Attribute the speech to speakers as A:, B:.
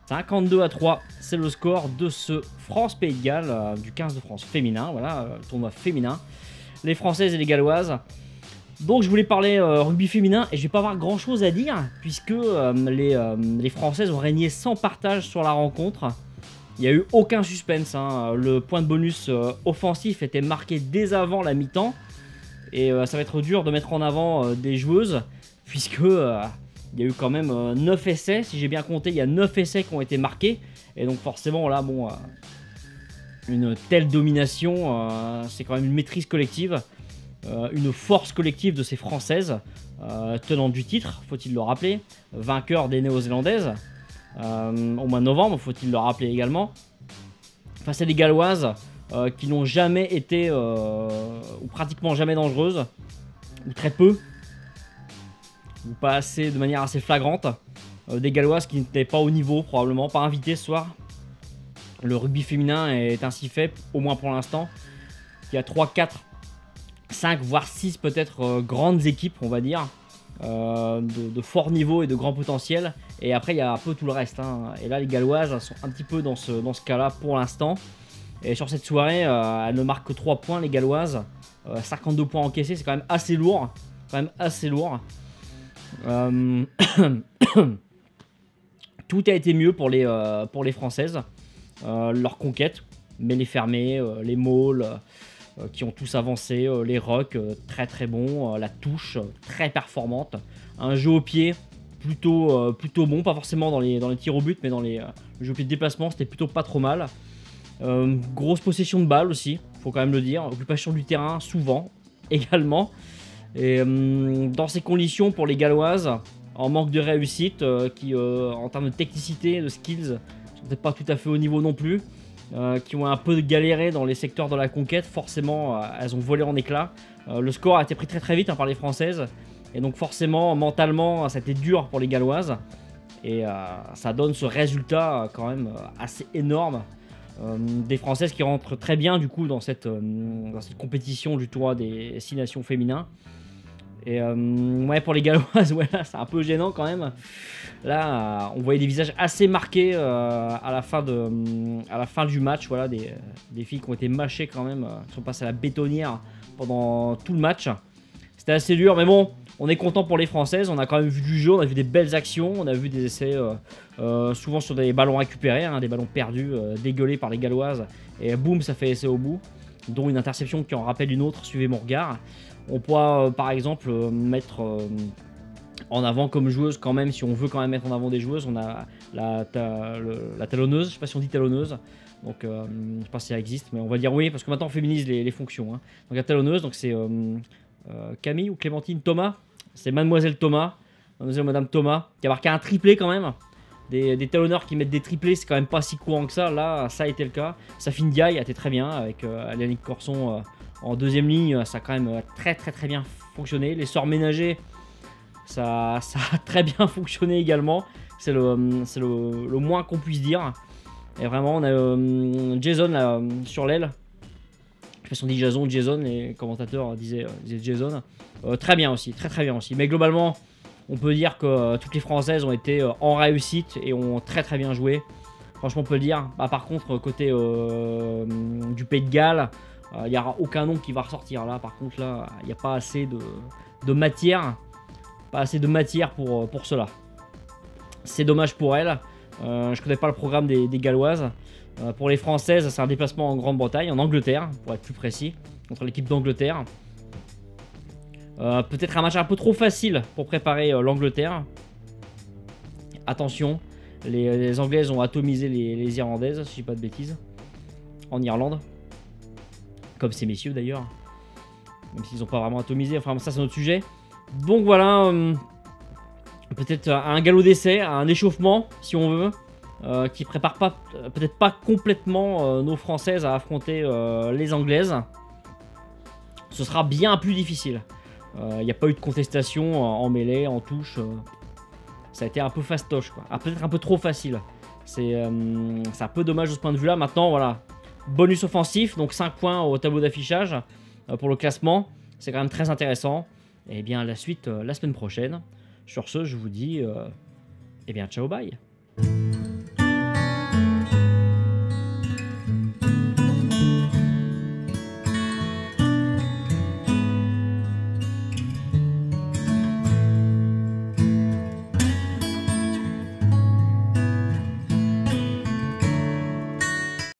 A: 52-3, c'est le score de ce France-Pays de Galles, du 15 de France féminin, voilà, tournoi féminin. Les Françaises et les Galloises. Donc je voulais parler rugby féminin et je vais pas avoir grand chose à dire puisque les Françaises ont régné sans partage sur la rencontre. Il n'y a eu aucun suspense, hein. Le point de bonus offensif était marqué dès avant la mi-temps et ça va être dur de mettre en avant des joueuses puisque il y a eu quand même 9 essais, si j'ai bien compté, il y a 9 essais qui ont été marqués et donc forcément là bon une telle domination c'est quand même une maîtrise collective. Une force collective de ces Françaises, tenantes du titre, faut-il le rappeler, vainqueurs des Néo-Zélandaises, au mois de novembre, faut-il le rappeler également, face à des Galloises qui n'ont jamais été, ou pratiquement jamais dangereuses, ou très peu, ou pas assez, de manière assez flagrante, des Galloises qui n'étaient pas au niveau, probablement, pas invitées ce soir. Le rugby féminin est ainsi fait, au moins pour l'instant, il y a 3, 4, 5 voire 6 peut-être grandes équipes on va dire de fort niveau et de grand potentiel et après il y a un peu tout le reste hein. Et là les Galloises sont un petit peu dans ce cas là pour l'instant et sur cette soirée elles ne marquent que 3 points les Galloises, 52 points encaissés, c'est quand même assez lourd tout a été mieux pour les Françaises, leur conquête, mêlée fermée, les mauls qui ont tous avancé, les rocks très très bons, la touche très performante, un jeu au pied plutôt bon, pas forcément dans les tirs au but mais dans le jeu au pied de déplacement c'était plutôt pas trop mal. Grosse possession de balle aussi, faut quand même le dire, occupation du terrain souvent également et dans ces conditions pour les Galloises en manque de réussite qui en termes de technicité, de skills sont peut-être pas tout à fait au niveau non plus. Qui ont un peu galéré dans les secteurs de la conquête, forcément elles ont volé en éclats. Le score a été pris très très vite par les Françaises et donc forcément mentalement c'était dur pour les Galloises et ça donne ce résultat quand même assez énorme. Des Françaises qui rentrent très bien du coup dans cette compétition du tournoi des 6 nations féminins. Et ouais, pour les Galloises, ouais, c'est un peu gênant quand même. Là, on voyait des visages assez marqués à la fin du match. Voilà, des filles qui ont été mâchées quand même, qui sont passées à la bétonnière pendant tout le match. C'était assez dur, mais bon, on est content pour les Françaises. On a quand même vu du jeu, on a vu des belles actions, on a vu des essais souvent sur des ballons récupérés, hein, des ballons perdus, dégueulés par les Galloises. Et boum, ça fait essai au bout, dont une interception qui en rappelle une autre. Suivez mon regard. On pourra par exemple mettre en avant comme joueuse quand même, si on veut quand même mettre en avant des joueuses, on a la talonneuse, je sais pas si on dit talonneuse, donc je sais pas si ça existe, mais on va dire oui, parce que maintenant on féminise les fonctions. Hein. Donc la talonneuse, donc c'est Camille ou Clémentine Thomas, c'est Mademoiselle Thomas, Mademoiselle Madame Thomas, qui a marqué un triplé quand même. Des talonneurs qui mettent des triplés, c'est quand même pas si courant que ça, là ça a été le cas. Safine Diaye a été très bien, avec Yannick Corson en deuxième ligne, ça a quand même très bien fonctionné. Les sorts ménagers, ça a très bien fonctionné également. C'est le moins qu'on puisse dire. Et vraiment, on a Jason là, sur l'aile. Je sais pas si on dit Jason ou Jason, les commentateurs disaient Jason. Très bien aussi, très bien aussi. Mais globalement, on peut dire que toutes les Françaises ont été en réussite et ont très bien joué. Franchement, on peut le dire. Bah, par contre, côté du Pays de Galles, il n'y aura aucun nom qui va ressortir là. Par contre, là, il n'y a pas assez de matière. Pas assez de matière pour cela. C'est dommage pour elle. Je connais pas le programme des Galloises. Pour les Françaises, c'est un déplacement en Grande-Bretagne, en Angleterre, pour être plus précis, contre l'équipe d'Angleterre. Peut-être un match un peu trop facile pour préparer l'Angleterre. Attention, les Anglaises ont atomisé les Irlandaises, si je dis pas de bêtises, en Irlande. Comme ces messieurs d'ailleurs. Même s'ils n'ont pas vraiment atomisé, enfin ça c'est notre sujet. Donc voilà, peut-être un galop d'essai, un échauffement si on veut, qui prépare pas, peut-être pas complètement nos Françaises à affronter les Anglaises. Ce sera bien plus difficile. Il n'y a pas eu de contestation en mêlée, en touche. Ça a été un peu fastoche, quoi. Peut-être un peu trop facile. C'est un peu dommage de ce point de vue-là. Maintenant, voilà. Bonus offensif, donc 5 points au tableau d'affichage pour le classement. C'est quand même très intéressant. Et bien, la suite la semaine prochaine. Sur ce, je vous dis, eh bien, ciao, bye.